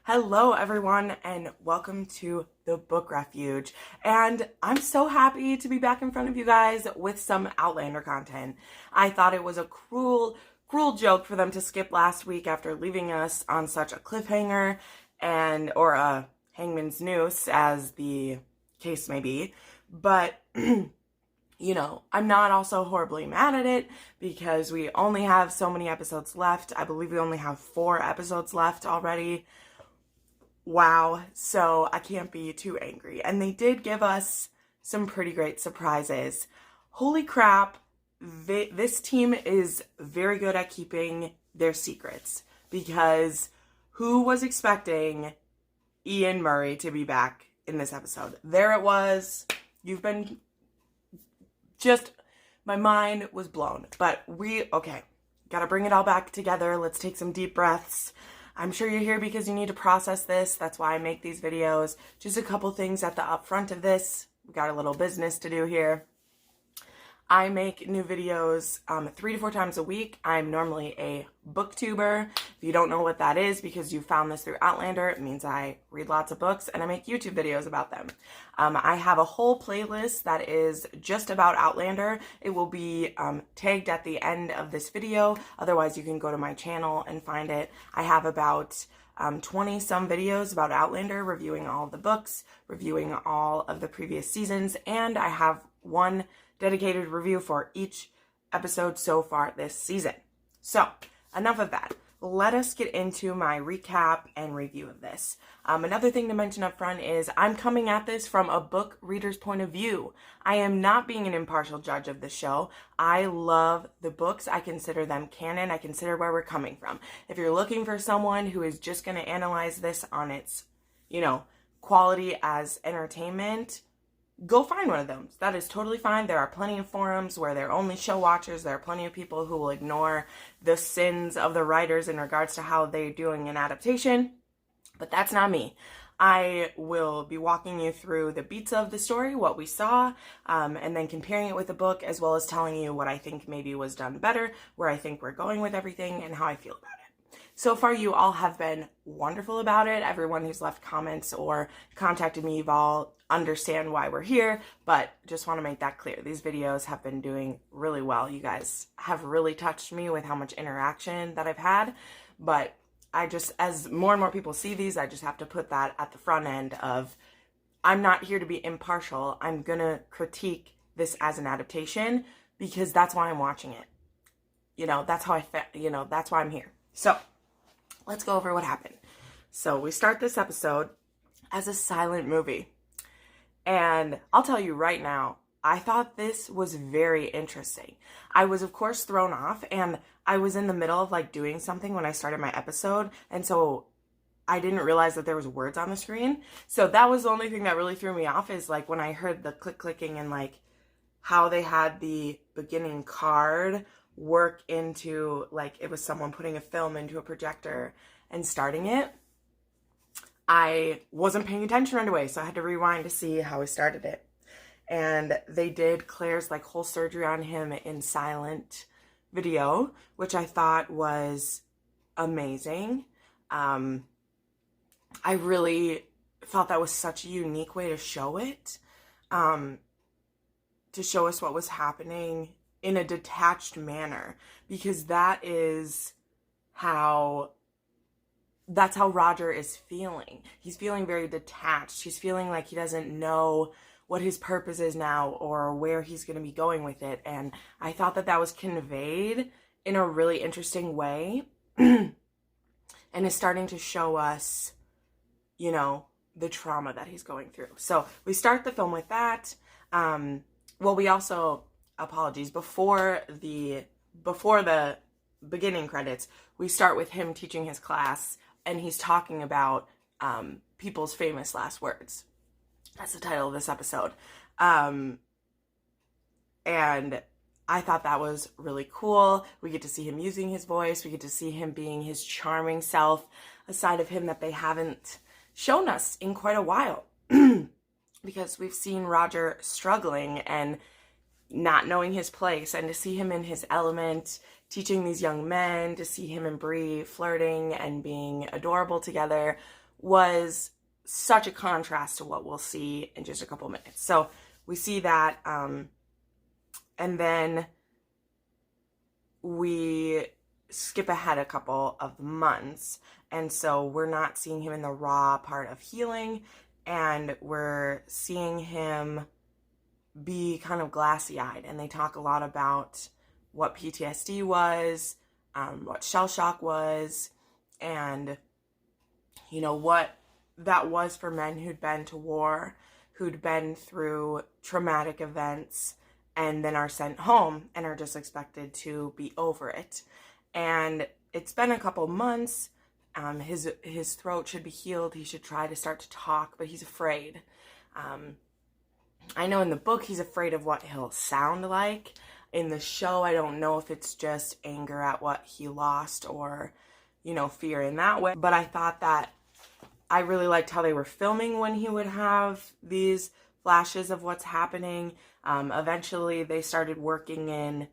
Hello everyone and welcome to the Book Refuge. And I'm so happy to be back in front of you guys with some Outlander content. I thought it was a cruel joke for them to skip last week after leaving us on such a cliffhanger or a hangman's noose, as the case may be. But I'm not also horribly mad at it because we only have so many episodes left. I believe we only have 4 episodes left already. Wow, so I can't be too angry. And they did give us some pretty great surprises. Holy crap, this team is very good at keeping their secrets, because who was expecting Ian Murray to be back in this episode? There it was. My mind was blown. But gotta bring it all back together. Let's take some deep breaths. I'm sure you're here because you need to process this. That's why I make these videos. Just a couple things at the upfront of this. We got a little business to do here. I make new videos 3 to 4 times a week. I'm normally a booktuber. If you don't know what that is because you found this through Outlander, it means I read lots of books and I make YouTube videos about them. I have a whole playlist that is just about Outlander. It will be tagged at the end of this video. Otherwise, you can go to my channel and find it. I have about 20 some videos about Outlander, reviewing all of the books, reviewing all of the previous seasons, and I have one dedicated review for each episode so far this season. So, enough of that. Let us get into my recap and review of this. Another thing to mention up front is I'm coming at this from a book reader's point of view. I am not being an impartial judge of the show. I love the books. I consider them canon. I consider where we're coming from. If you're looking for someone who is just going to analyze this on its, quality as entertainment, go find one of them. That is totally fine. There are plenty of forums where they're only show watchers. There are plenty of people who will ignore the sins of the writers in regards to how they're doing an adaptation. But that's not me. I will be walking you through the beats of the story, what we saw, and then comparing it with the book, as well as telling you what I think maybe was done better, where I think we're going with everything, and how I feel about it. So far, you all have been wonderful about it. Everyone who's left comments or contacted me, you've all understand why we're here, but just want to make that clear. These videos have been doing really well. You guys have really touched me with how much interaction that I've had, but as more and more people see these, I just have to put that at the front end of, I'm not here to be impartial. I'm gonna critique this as an adaptation because that's why I'm watching it. That's how that's why I'm here. So let's go over what happened. So we start this episode as a silent movie. And I'll tell you right now, I thought this was very interesting. I was, of course, thrown off, and I was in the middle of doing something when I started my episode, and so I didn't realize that there was words on the screen. So that was the only thing that really threw me off, is when I heard the clicking and how they had the beginning card work into it was someone putting a film into a projector and starting it. I wasn't paying attention right away, so I had to rewind to see how he started it. And they did Claire's whole surgery on him in silent video, which I thought was amazing. I really felt that was such a unique way to show it, to show us what was happening in a detached manner, because that's how Roger is feeling. He's feeling very detached. He's feeling like he doesn't know what his purpose is now or where he's going to be going with it. And I thought that was conveyed in a really interesting way and is starting to show us, the trauma that he's going through. So we start the film with that. We also, apologies, before the beginning credits, we start with him teaching his class, and he's talking about people's famous last words. That's the title of this episode. And I thought that was really cool. We get to see him using his voice. We get to see him being his charming self, a side of him that they haven't shown us in quite a while. Because we've seen Roger struggling and not knowing his place, and to see him in his element, teaching these young men, to see him and Bree flirting and being adorable together was such a contrast to what we'll see in just a couple minutes. So we see that, and then we skip ahead a couple of months, and so we're not seeing him in the raw part of healing, and we're seeing him be kind of glassy-eyed, and they talk a lot about what PTSD was, what shell shock was, and what that was for men who'd been to war, who'd been through traumatic events, and then are sent home and are just expected to be over it. And it's been a couple months. His throat should be healed. He should try to start to talk, but he's afraid. I know in the book he's afraid of what he'll sound like. In the show, I don't know if it's just anger at what he lost or, fear in that way. But I thought that I really liked how they were filming when he would have these flashes of what's happening. Eventually, they started working in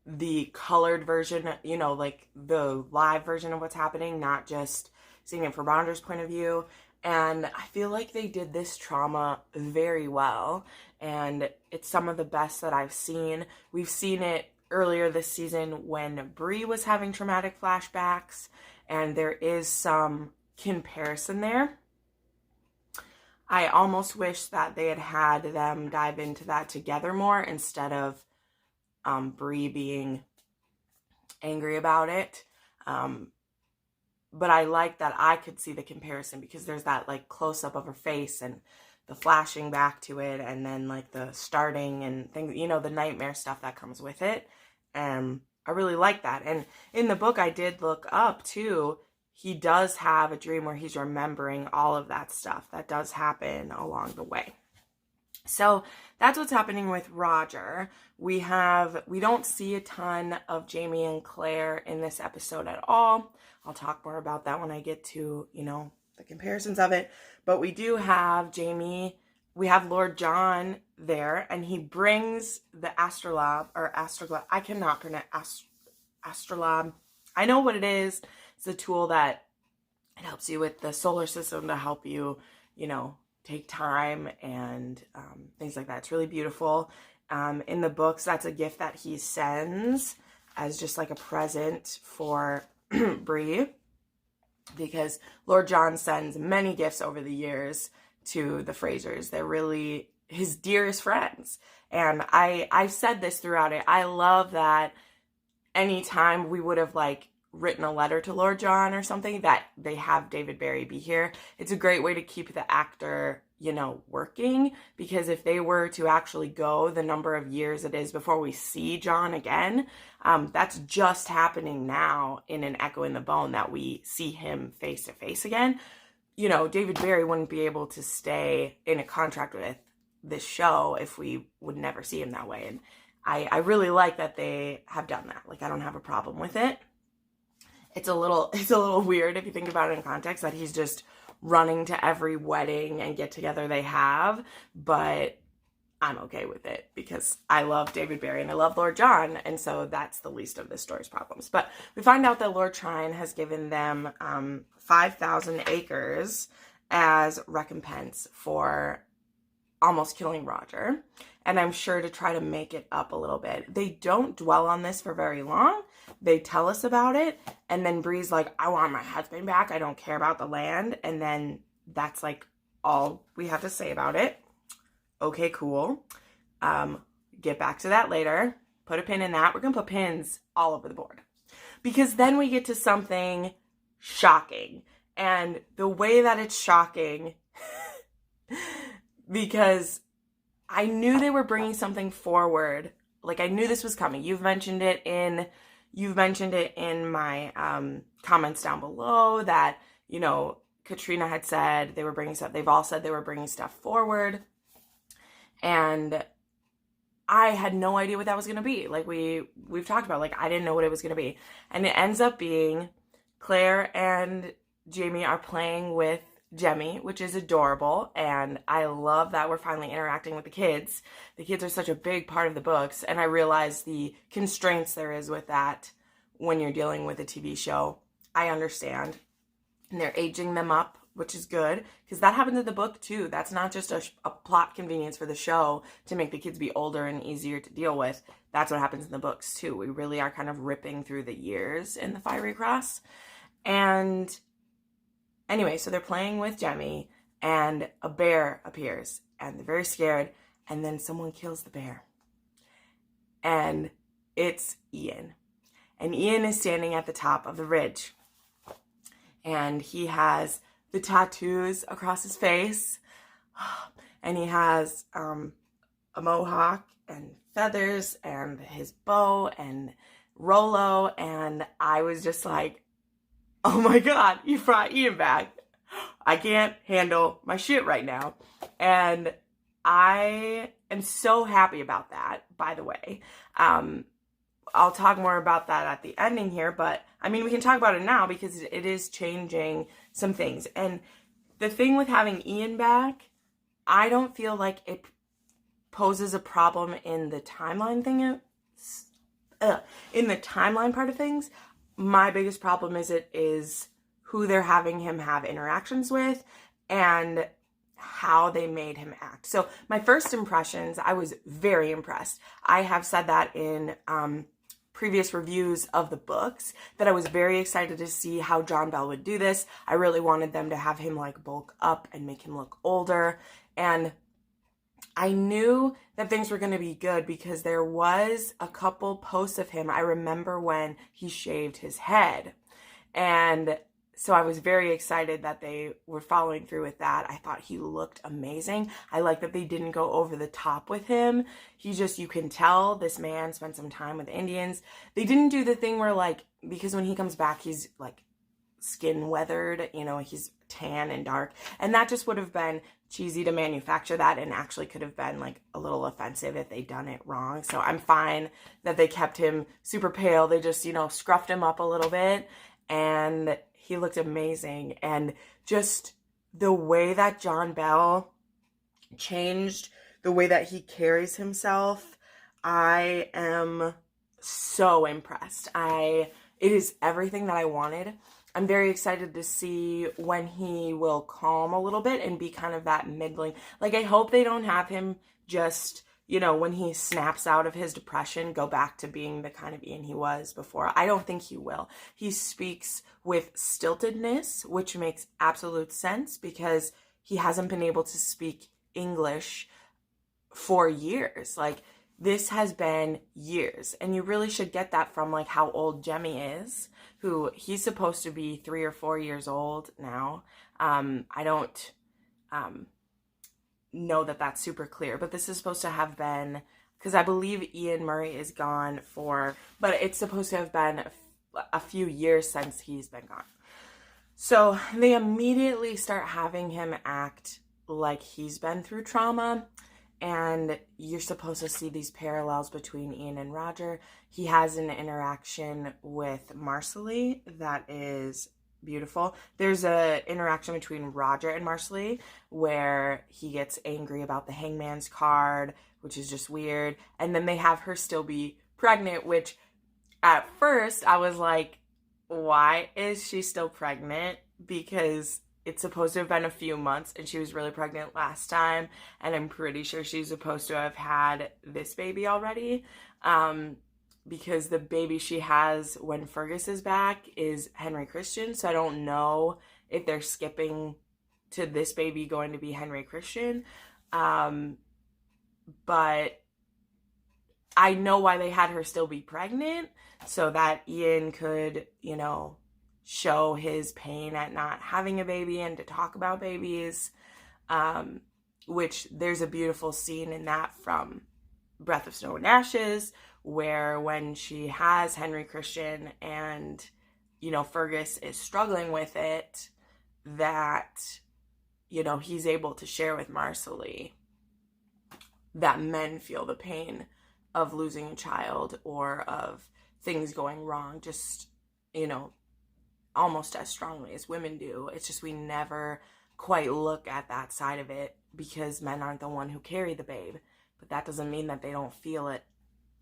the colored version, like the live version of what's happening, not just seeing it from Ronder's point of view. And I feel like they did this trauma very well, and it's some of the best that I've seen. We've seen it earlier this season when Bree was having traumatic flashbacks, and there is some comparison there. I almost wish that they had them dive into that together more instead of Bree being angry about it. But I like that I could see the comparison because there's that like close up of her face and the flashing back to it, and then like the starting and things, the nightmare stuff that comes with it. And I really like that. And in the book, I did look up too. He does have a dream where he's remembering all of that stuff that does happen along the way. So that's what's happening with Roger. We don't see a ton of Jamie and Claire in this episode at all. I'll talk more about that when I get to, the comparisons of it. But we do have Jamie, we have Lord John there, and he brings the astrolabe, I cannot pronounce astrolabe. I know what it is. It's a tool that it helps you with the solar system to help you, take time and things like that. It's really beautiful. In the books, that's a gift that he sends as just like a present for Bree, because Lord John sends many gifts over the years to the Frasers. They're really his dearest friends. And I've said this throughout it. I love that anytime we would have like written a letter to Lord John or something, that they have David Barry be here. It's a great way to keep the actor, working, because if they were to actually go the number of years it is before we see John again, that's just happening now in An Echo in the Bone that we see him face to face again. David Barry wouldn't be able to stay in a contract with this show if we would never see him that way. And I really like that they have done that. Like, I don't have a problem with it. It's a little weird if you think about it in context that he's just running to every wedding and get together they have, but I'm okay with it because I love David Barry and I love Lord John, and so that's the least of this story's problems. But we find out that Lord Trine has given them 5,000 acres as recompense for almost killing Roger, and I'm sure to try to make it up a little bit. They don't dwell on this for very long. They tell us about it, and then Bree's like, I want my husband back. I don't care about the land. And then that's like all we have to say about it. Okay, cool. Get back to that later. Put a pin in that. We're going to put pins all over the board, because then we get to something shocking. And the way that it's shocking, because I knew they were bringing something forward. Like, I knew this was coming. You've mentioned it in my comments down below that, Katrina had said they were bringing stuff. They've all said they were bringing stuff forward. And I had no idea what that was going to be. Like, we've talked about, like, I didn't know what it was going to be. And it ends up being Claire and Jamie are playing with Jemmy, which is adorable, and I love that we're finally interacting with the kids. The kids are such a big part of the books, and I realize the constraints there is with that when you're dealing with a TV show. I understand. And they're aging them up which is good, because that happens in the book too. That's not just a plot convenience for the show to make the kids be older and easier to deal with. That's what happens in the books too. We really are kind of ripping through the years in the Fiery Cross. And anyway, so they're playing with Jemmy, and a bear appears, and they're very scared, and then someone kills the bear. And it's Ian. And Ian is standing at the top of the ridge. And he has the tattoos across his face. And he has a mohawk and feathers and his bow and Rolo. And I was just like, oh my God, you brought Ian back. I can't handle my shit right now. And I am so happy about that, by the way. I'll talk more about that at the ending here, but I mean, we can talk about it now because it is changing some things. And the thing with having Ian back, I don't feel like it poses a problem in the timeline thing. In the timeline part of things, my biggest problem is who they're having him have interactions with and how they made him act. So my first impressions, I was very impressed. I have said that in previous reviews of the books, that I was very excited to see how John Bell would do this. I really wanted them to have him like bulk up and make him look older. And I knew that things were going to be good because there was a couple posts of him. I remember when he shaved his head. And so I was very excited that they were following through with that. I thought he looked amazing. I like that they didn't go over the top with him. He just, you can tell this man spent some time with Indians. They didn't do the thing where like, because when he comes back, he's like skin weathered, you know, he's tan and dark. And that just would have been cheesy to manufacture that and actually could have been like a little offensive if they'd done it wrong. So I'm fine that they kept him super pale. They just, you know, scruffed him up a little bit and he looked amazing. And just the way that John Bell changed the way that he carries himself, I am so impressed. It is everything that I wanted. I'm very excited to see when he will calm a little bit and be kind of that middling. Like, I hope they don't have him just, you know, when he snaps out of his depression, go back to being the kind of Ian he was before. I don't think he will. He speaks with stiltedness, which makes absolute sense because he hasn't been able to speak English for years. Like, this has been years. And you really should get that from, like, how old Jemmy is, who he's supposed to be 3 or 4 years old now. I don't know that that's super clear, but this is supposed to have been, because I believe Ian Murray is gone but it's supposed to have been a few years since he's been gone. So they immediately start having him act like he's been through trauma. And you're supposed to see these parallels between Ian and Roger. He has an interaction with Marcelly that is beautiful. There's an interaction between Roger and Marcelly where he gets angry about the hangman's card, which is just weird. And then they have her still be pregnant, which at first I was like, why is she still pregnant? Because it's supposed to have been a few months and she was really pregnant last time. And I'm pretty sure she's supposed to have had this baby already. Because the baby she has when Fergus is back is Henry Christian. So I don't know if they're skipping to this baby going to be Henry Christian. But I know why they had her still be pregnant. So that Ian could, you know, show his pain at not having a baby and to talk about babies, which there's a beautiful scene in that from Breath of Snow and Ashes, where when she has Henry Christian and, you know, Fergus is struggling with it, that, you know, he's able to share with Marcelly that men feel the pain of losing a child or of things going wrong, just, you know, almost as strongly as women do. It's just we never quite look at that side of it because men aren't the one who carry the babe. But that doesn't mean that they don't feel it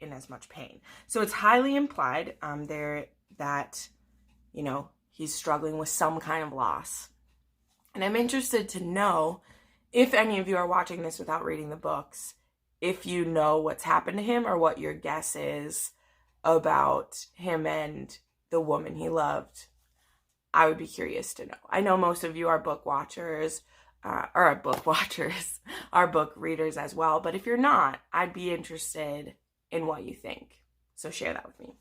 in as much pain. So it's highly implied there that, you know, he's struggling with some kind of loss. And I'm interested to know if any of you are watching this without reading the books, if you know what's happened to him or what your guess is about him and the woman he loved. I would be curious to know. I know most of you are book watchers, are book readers as well. But if you're not, I'd be interested in what you think. So share that with me.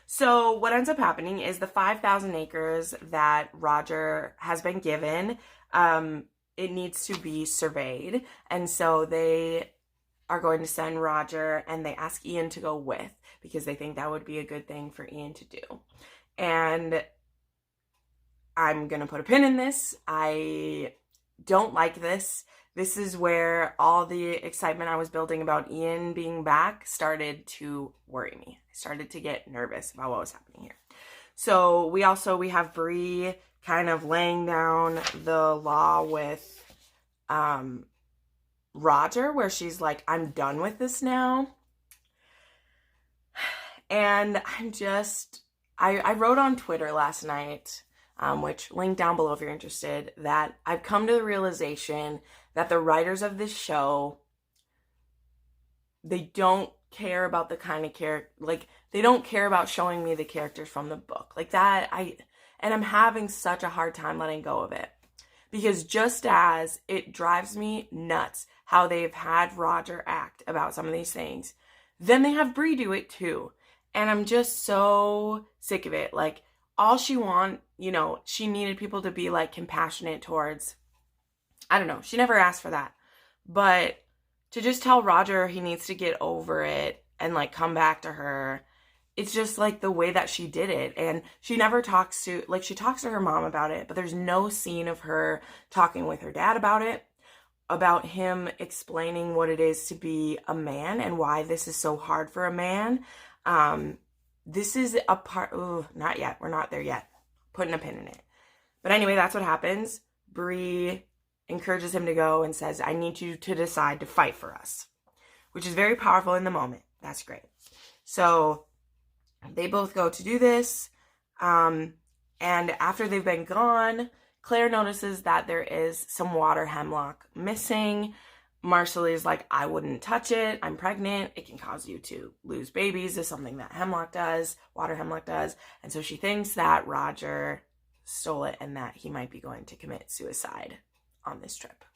So what ends up happening is the 5,000 acres that Roger has been given, it needs to be surveyed. And so they are going to send Roger, and they ask Ian to go with, because they think that would be a good thing for Ian to do. And I'm going to put a pin in this. I don't like this. This is where all the excitement I was building about Ian being back started to worry me. I started to get nervous about what was happening here. So we have Bree kind of laying down the law with Roger, where she's like, I'm done with this now. And I wrote on Twitter last night, which link down below if you're interested, that I've come to the realization that the writers of this show, they don't care about the kind of character, like, they don't care about showing me the characters from the book. Like that, and I'm having such a hard time letting go of it. Because just as it drives me nuts how they've had Roger act about some of these things, then they have Bree do it too. And I'm just so sick of it. Like, all she she needed people to be like compassionate towards, I don't know, she never asked for that. But to just tell Roger he needs to get over it and like come back to her, it's just like the way that she did it. And she never talks to, like, she talks to her mom about it, but there's no scene of her talking with her dad about it, about him explaining what it is to be a man and why this is so hard for a man. This is a part, not yet. We're not there yet. Putting a pin in it. But anyway, that's what happens. Bree encourages him to go and says, I need you to decide to fight for us, which is very powerful in the moment. That's great. So they both go to do this. And after they've been gone, Claire notices that there is some water hemlock missing. Marcelly's like, I wouldn't touch it. I'm pregnant. It can cause you to lose babies. Is something that hemlock does, water hemlock does. And so she thinks that Roger stole it and that he might be going to commit suicide on this trip.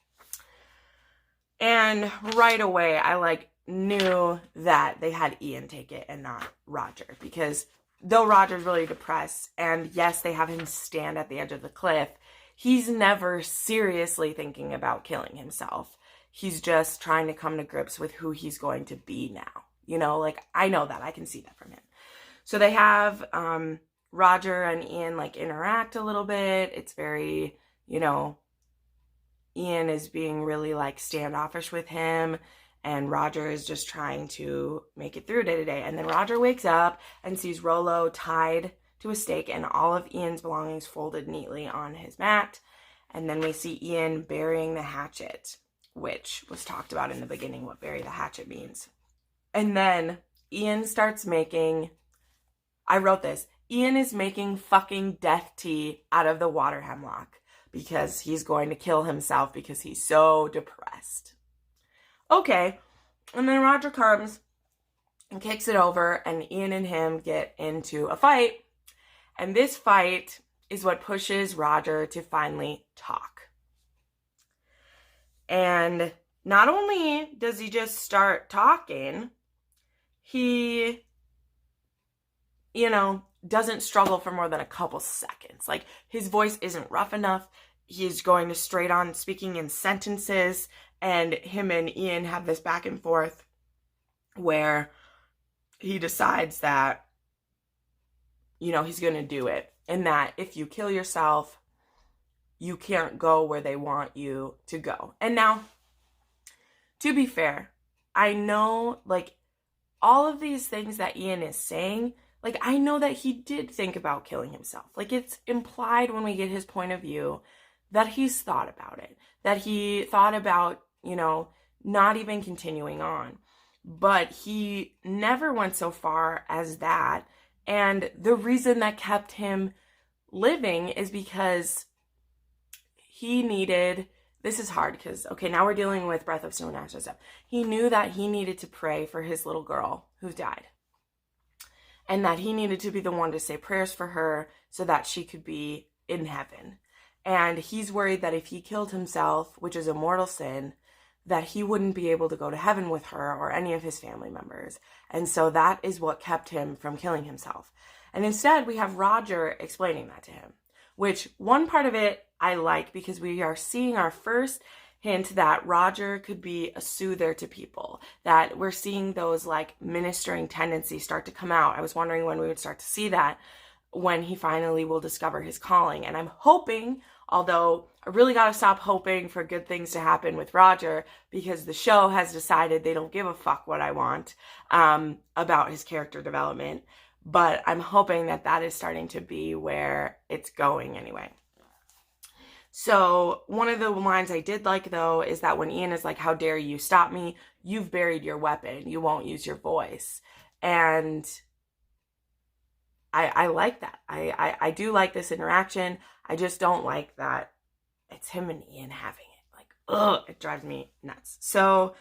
And right away, I knew that they had Ian take it and not Roger, because though Roger's really depressed, and yes, they have him stand at the edge of the cliff, he's never seriously thinking about killing himself. He's just trying to come to grips with who he's going to be now. I know that. I can see that from him. So they have Roger and Ian interact a little bit. It's very, Ian is being really standoffish with him, and Roger is just trying to make it through day to day. And then Roger wakes up and sees Rollo tied to a stake and all of Ian's belongings folded neatly on his mat. And then we see Ian burying the hatchet, which was talked about in the beginning, what bury the hatchet means. And then Ian starts making, I wrote this, Ian is making fucking death tea out of the water hemlock because he's going to kill himself because he's so depressed. Okay, and then Roger comes and kicks it over, and Ian and him get into a fight. And this fight is what pushes Roger to finally talk. And not only does he just start talking, he, doesn't struggle for more than a couple seconds. His voice isn't rough enough. He's going to straight on speaking in sentences. And him and Ian have this back and forth where he decides that, he's going to do it. And that if you kill yourself, you can't go where they want you to go. And now, to be fair, I know, all of these things that Ian is saying, I know that he did think about killing himself. It's implied when we get his point of view that he's thought about it. That he thought about, not even continuing on. But he never went so far as that. And the reason that kept him living is because he needed, this is hard because, okay, now we're dealing with Breath of Snow and Ashes stuff. He knew that he needed to pray for his little girl who died. And that he needed to be the one to say prayers for her so that she could be in heaven. And he's worried that if he killed himself, which is a mortal sin, that he wouldn't be able to go to heaven with her or any of his family members. And so that is what kept him from killing himself. And instead, we have Roger explaining that to him, which one part of it I like because we are seeing our first hint that Roger could be a soother to people, that we're seeing those like ministering tendencies start to come out. I was wondering when we would start to see that, when he finally will discover his calling. And I'm hoping, although I really got to stop hoping for good things to happen with Roger, because the show has decided they don't give a fuck what I want about his character development. But I'm hoping that that is starting to be where it's going anyway. So one of the lines I did like, though, is that when Ian is like, how dare you stop me? You've buried your weapon. You won't use your voice. And I like that. I do like this interaction. I just don't like that it's him and Ian having it. Like, ugh, it drives me nuts. So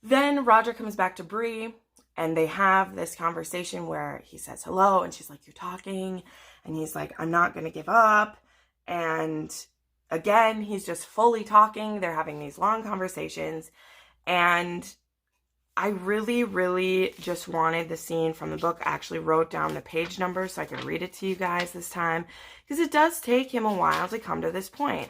then Roger comes back to Bree, and they have this conversation where he says hello, and she's like, you're talking. And he's like, I'm not going to give up. And again, he's just fully talking. They're having these long conversations. And I really, really just wanted the scene from the book. I actually wrote down the page number so I could read it to you guys this time, because it does take him a while to come to this point.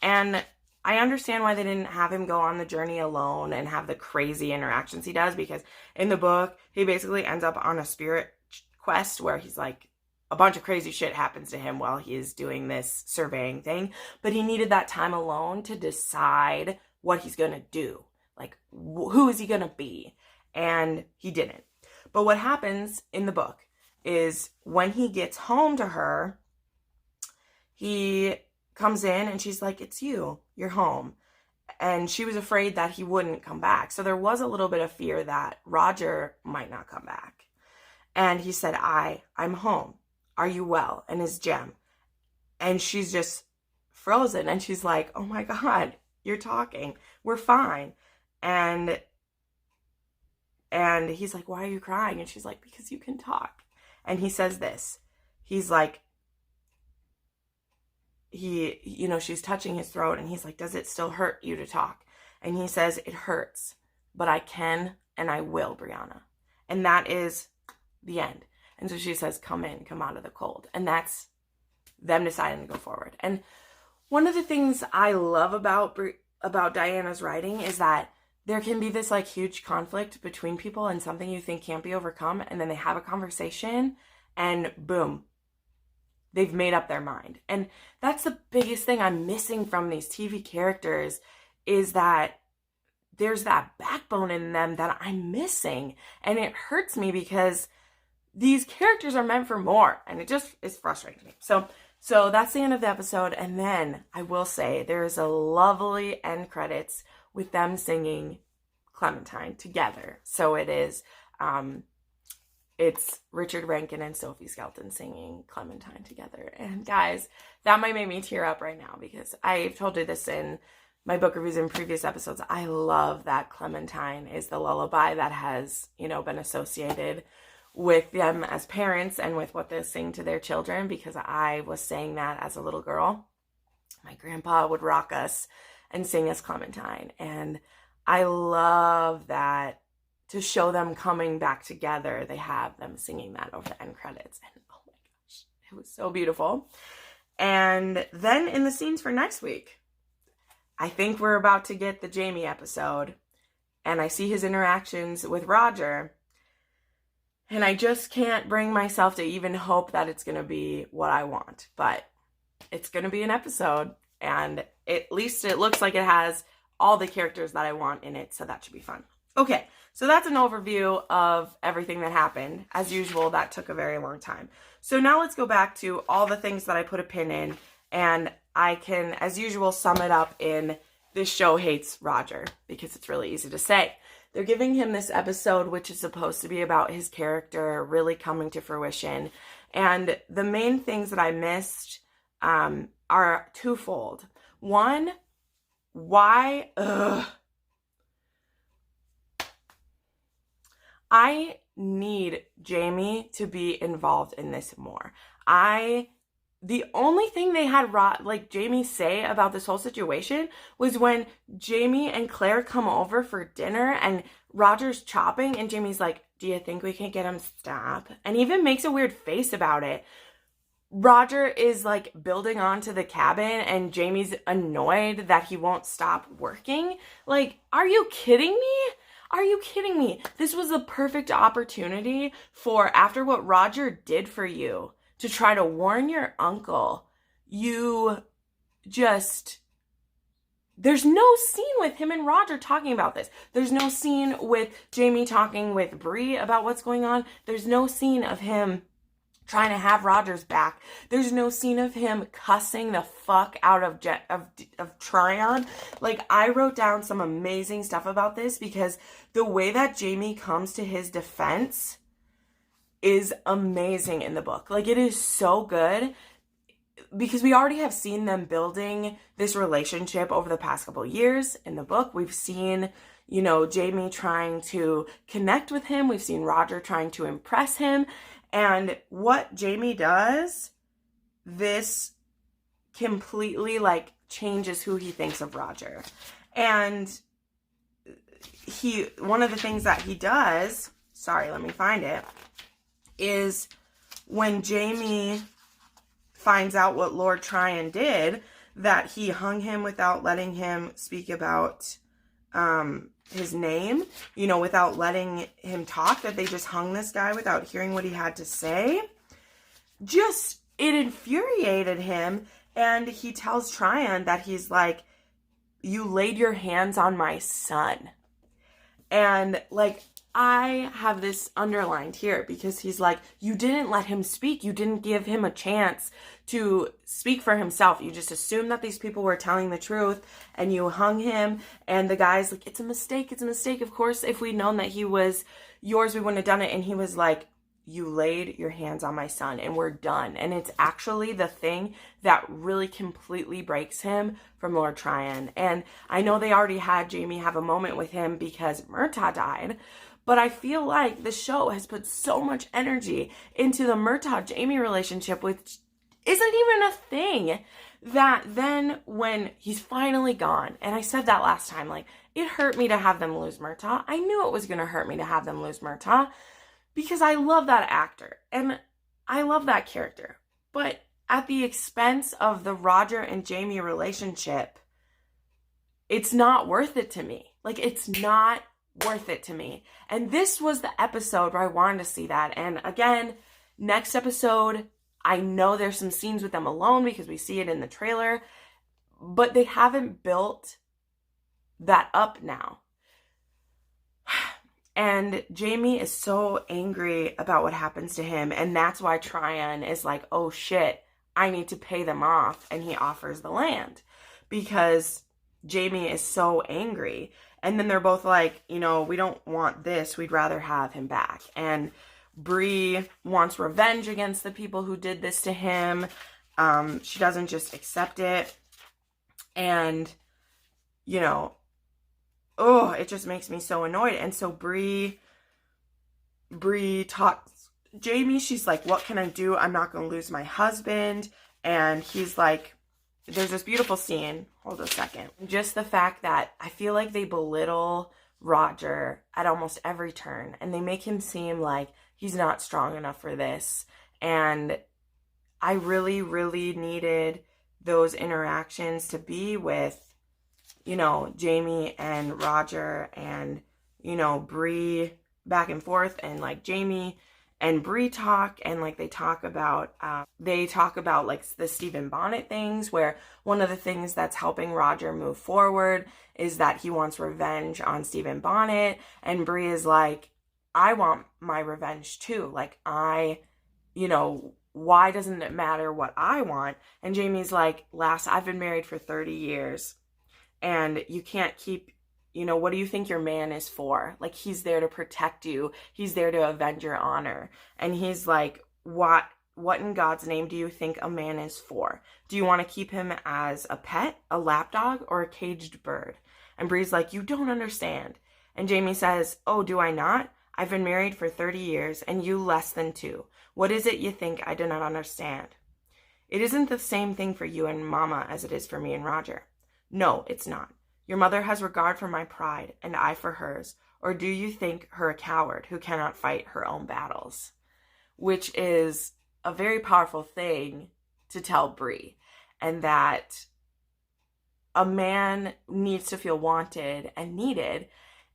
And I understand why they didn't have him go on the journey alone and have the crazy interactions he does, because in the book, he basically ends up on a spirit quest where he's like, a bunch of crazy shit happens to him while he is doing this surveying thing. But he needed that time alone to decide what he's going to do. Like, who is he going to be? And he didn't. But what happens in the book is when he gets home to her, he comes in and she's like, it's you. You're home. And she was afraid that he wouldn't come back. So there was a little bit of fear that Roger might not come back. And he said, I'm home. Are you well? And his Jem. And she's just frozen. And she's like, oh my God, you're talking. We're fine. And he's like, why are you crying? And she's like, because you can talk. And he says this. He's like, she's touching his throat, and he's like, does it still hurt you to talk? And he says, it hurts, but I can and I will, Brianna. And that is the end. And so she says, come in, come out of the cold. And that's them deciding to go forward. And one of the things I love about Diana's writing is that there can be this like huge conflict between people and something you think can't be overcome. And then they have a conversation and boom, they've made up their mind. And that's the biggest thing I'm missing from these TV characters, is that there's that backbone in them that I'm missing. And it hurts me because these characters are meant for more. And it just is frustrating to me. So that's the end of the episode. And then I will say there is a lovely end credits with them singing Clementine together. So it is, it's Richard Rankin and Sophie Skelton singing Clementine together. And guys, that might make me tear up right now, because I've told you this in my book reviews in previous episodes. I love that Clementine is the lullaby that has, been associated with them as parents and with what they sing to their children, because I was saying that as a little girl. My grandpa would rock us and sing us Clementine. And I love that, to show them coming back together, they have them singing that over the end credits. And oh my gosh, it was so beautiful. And then in the scenes for next week, I think we're about to get the Jamie episode. And I see his interactions with Roger. And I just can't bring myself to even hope that it's going to be what I want. But it's going to be an episode. And at least it looks like it has all the characters that I want in it. So that should be fun. Okay, so that's an overview of everything that happened. As usual, that took a very long time. So now let's go back to all the things that I put a pin in. And I can, as usual, sum it up in this show hates Roger, because it's really easy to say. They're giving him this episode, which is supposed to be about his character really coming to fruition. And the main things that I missed are twofold. One, why, I need Jamie to be involved in this more. The only thing they had Jamie say about this whole situation was when Jamie and Claire come over for dinner and Roger's chopping and Jamie's like, do you think we can get him to stop? And even makes a weird face about it. Roger is like building onto the cabin and Jamie's annoyed that he won't stop working. Like, are you kidding me? Are you kidding me? This was the perfect opportunity for, after what Roger did for you, to try to warn your uncle. There's no scene with him and Roger talking about this. There's no scene with Jamie talking with Bree about what's going on. There's no scene of him trying to have Roger's back. There's no scene of him cussing the fuck out of Tryon. Like, I wrote down some amazing stuff about this because the way that Jamie comes to his defense is amazing in the book. Like, it is so good because we already have seen them building this relationship over the past couple of years in the book. We've seen, Jamie trying to connect with him. We've seen Roger trying to impress him. And what Jamie does, this completely changes who he thinks of Roger. And one of the things that he does, sorry, let me find it, is when Jamie finds out what Lord Tryon did, that he hung him without letting him speak about his name, without letting him talk, that they just hung this guy without hearing what he had to say. It infuriated him. And he tells Tryon that he's like, you laid your hands on my son. And I have this underlined here because he's like, you didn't let him speak. You didn't give him a chance to speak for himself. You just assumed that these people were telling the truth and you hung him. And the guy's like, it's a mistake. It's a mistake. Of course, if we'd known that he was yours, we wouldn't have done it. And he was like, you laid your hands on my son and we're done. And it's actually the thing that really completely breaks him from Lord Tryon. And I know they already had Jamie have a moment with him because Murtaugh died. But I feel like the show has put so much energy into the Murtaugh-Jamie relationship, which isn't even a thing, that then when he's finally gone, and I said that last time, it hurt me to have them lose Murtaugh. I knew it was going to hurt me to have them lose Murtaugh because I love that actor and I love that character. But at the expense of the Roger and Jamie relationship, it's not worth it to me. It's not worth it to me. And this was the episode where I wanted to see that. And again, next episode, I know there's some scenes with them alone because we see it in the trailer, but they haven't built that up now. And Jamie is so angry about what happens to him. And that's why Tryon is like, oh shit, I need to pay them off. And he offers the land because Jamie is so angry. And then they're both like, we don't want this. We'd rather have him back. And Bree wants revenge against the people who did this to him. She doesn't just accept it. And, it just makes me so annoyed. And so Bree talks Jamie. She's like, what can I do? I'm not going to lose my husband. And he's like, there's this beautiful scene. Hold a second. Just the fact that I feel like they belittle Roger at almost every turn. And they make him seem like he's not strong enough for this. And I really, really needed those interactions to be with, Jamie and Roger and, Bree back and forth. And Jamie and Bree talk, and they talk about the Stephen Bonnet things, where one of the things that's helping Roger move forward is that he wants revenge on Stephen Bonnet, and Bree is like, I want my revenge too. Why doesn't it matter what I want? And Jamie's like, I've been married for 30 years, and you can't keep, what do you think your man is for? He's there to protect you. He's there to avenge your honor. And he's like, what in God's name do you think a man is for? Do you want to keep him as a pet, a lapdog, or a caged bird? And Bree's like, you don't understand. And Jamie says, oh, do I not? I've been married for 30 years and you less than 2. What is it you think I do not understand? It isn't the same thing for you and Mama as it is for me and Roger. No, it's not. Your mother has regard for my pride and I for hers. Or do you think her a coward who cannot fight her own battles? Which is a very powerful thing to tell Bree. And that a man needs to feel wanted and needed.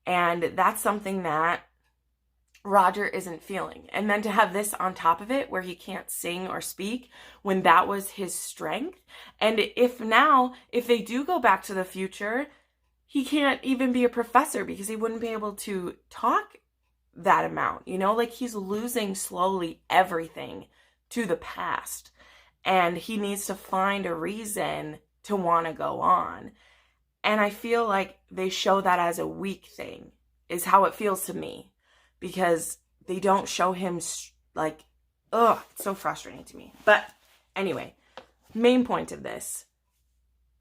And that's something that Roger isn't feeling. And then to have this on top of it where he can't sing or speak when that was his strength. And if they do go back to the future, he can't even be a professor because he wouldn't be able to talk that amount, like he's losing slowly everything to the past. And he needs to find a reason to want to go on. And I feel like they show that as a weak thing, is how it feels to me. Because they don't show him like, it's so frustrating to me. But anyway, main point of this,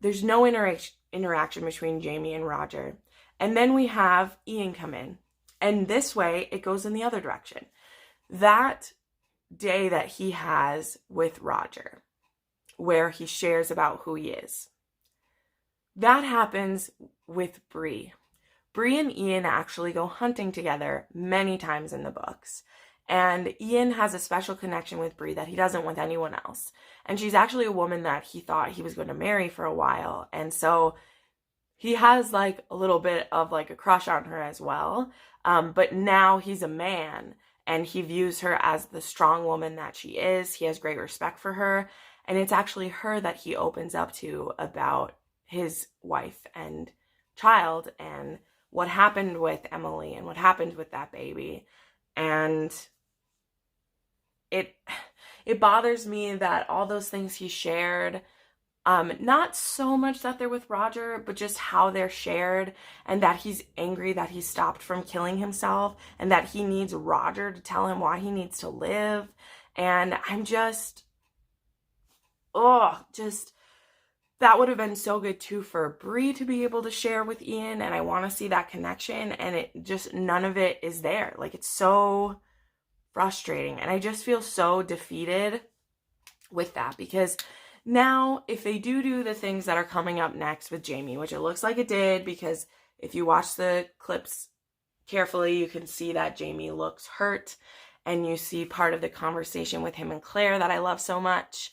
there's no interaction between Jamie and Roger. And then we have Ian come in. And this way, it goes in the other direction. That day that he has with Roger, where he shares about who he is, that happens with Bree. Bree and Ian actually go hunting together many times in the books. And Ian has a special connection with Bree that he doesn't with anyone else. And she's actually a woman that he thought he was going to marry for a while. And so he has like a little bit of like a crush on her as well. But now he's a man and he views her as the strong woman that she is. He has great respect for her. And it's actually her that he opens up to about his wife and child and what happened with Emily and what happened with that baby. And it bothers me that all those things he shared, not so much that they're with Roger, but just how they're shared, and that he's angry that he stopped from killing himself and that he needs Roger to tell him why he needs to live. And I'm just, that would have been so good too for Bree to be able to share with Ian, and I want to see that connection, and it just, none of it is there. Like, it's so frustrating, and I just feel so defeated with that, because now if they do the things that are coming up next with Jamie, which it looks like it did, because if you watch the clips carefully, you can see that Jamie looks hurt, and you see part of the conversation with him and Claire that I love so much.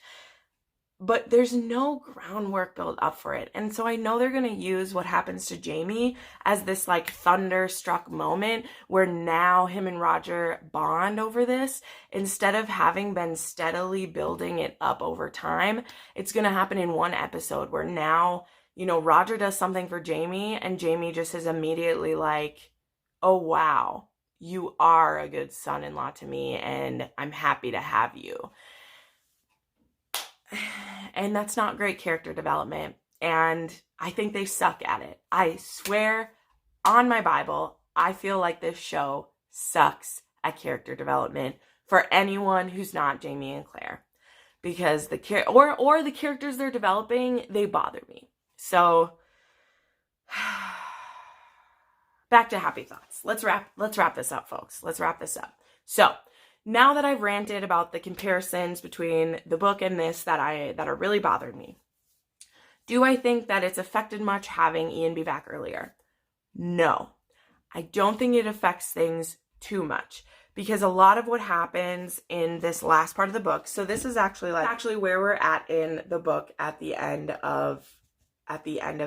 But there's no groundwork built up for it. And so I know they're going to use what happens to Jamie as this like thunderstruck moment where now him and Roger bond over this. Instead of having been steadily building it up over time, it's going to happen in one episode where now, Roger does something for Jamie and Jamie just is immediately like, oh, wow, you are a good son-in-law to me and I'm happy to have you. And that's not great character development. And I think they suck at it. I swear on my Bible, I feel like this show sucks at character development for anyone who's not Jamie and Claire. Because the characters they're developing, they bother me. So back to happy thoughts. Let's wrap this up, folks. Let's wrap this up. So now that I've ranted about the comparisons between the book and this that are really bothering me, do I think that it's affected much having Ian be back earlier? No. I don't think it affects things too much, because a lot of what happens in this last part of the book, so this is actually where we're at in the book at the end of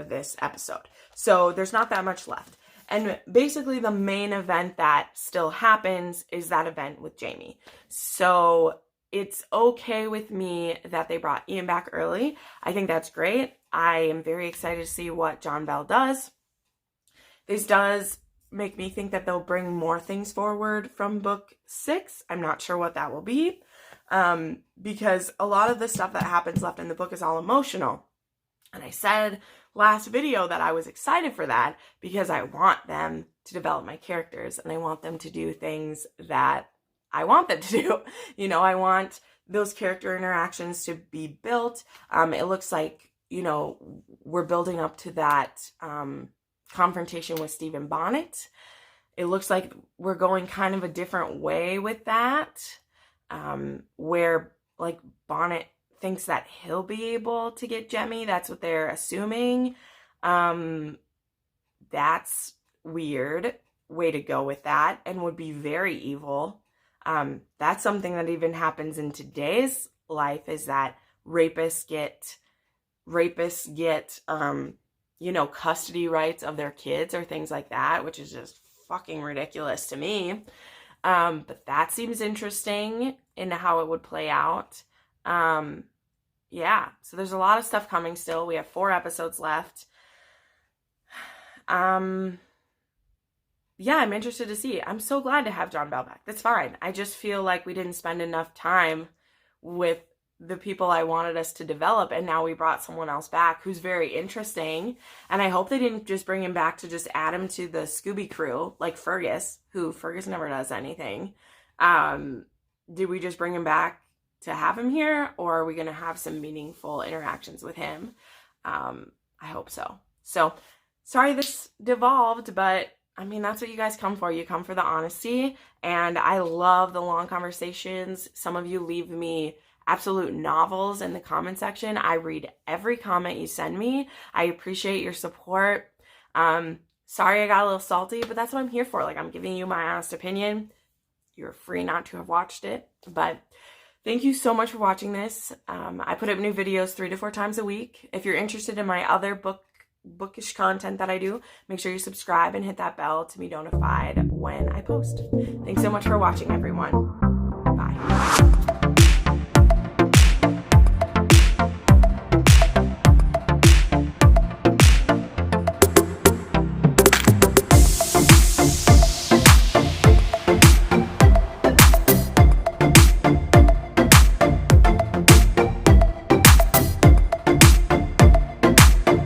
this episode. So there's not that much left. And basically the main event that still happens is that event with Jamie. So it's okay with me that they brought Ian back early. I think that's great. I am very excited to see what John Bell does. This does make me think that they'll bring more things forward from book 6. I'm not sure what that will be, because a lot of the stuff that happens left in the book is all emotional. And I said last video that I was excited for that because I want them to develop my characters and I want them to do things that I want them to do. I want those character interactions to be built. It looks like, you know, we're building up to that confrontation with Stephen Bonnet. It looks like we're going kind of a different way with that, where like Bonnet thinks that he'll be able to get Jemmy. That's what they're assuming. That's weird way to go with that, and would be very evil. That's something that even happens in today's life, is that rapists get you know, custody rights of their kids or things like that, which is just fucking ridiculous to me. But that seems interesting in how it would play out. Yeah, so there's a lot of stuff coming still. We have 4 episodes left. Yeah, I'm interested to see. I'm so glad to have John Bell back. That's fine. I just feel like we didn't spend enough time with the people I wanted us to develop, and now we brought someone else back who's very interesting. And I hope they didn't just bring him back to just add him to the Scooby crew, like Fergus, who Fergus never does anything. Did we just bring him back to have him here, or are we going to have some meaningful interactions with him? I hope so. So, sorry this devolved, but I mean, that's what you guys come for. You come for the honesty, and I love the long conversations. Some of you leave me absolute novels in the comment section. I read every comment you send me. I appreciate your support. Sorry I got a little salty, but that's what I'm here for. Like, I'm giving you my honest opinion. You're free not to have watched it, but thank you so much for watching this. I put up new videos 3 to 4 times a week. If you're interested in my other bookish content that I do, make sure you subscribe and hit that bell to be notified when I post. Thanks so much for watching, everyone. Bye.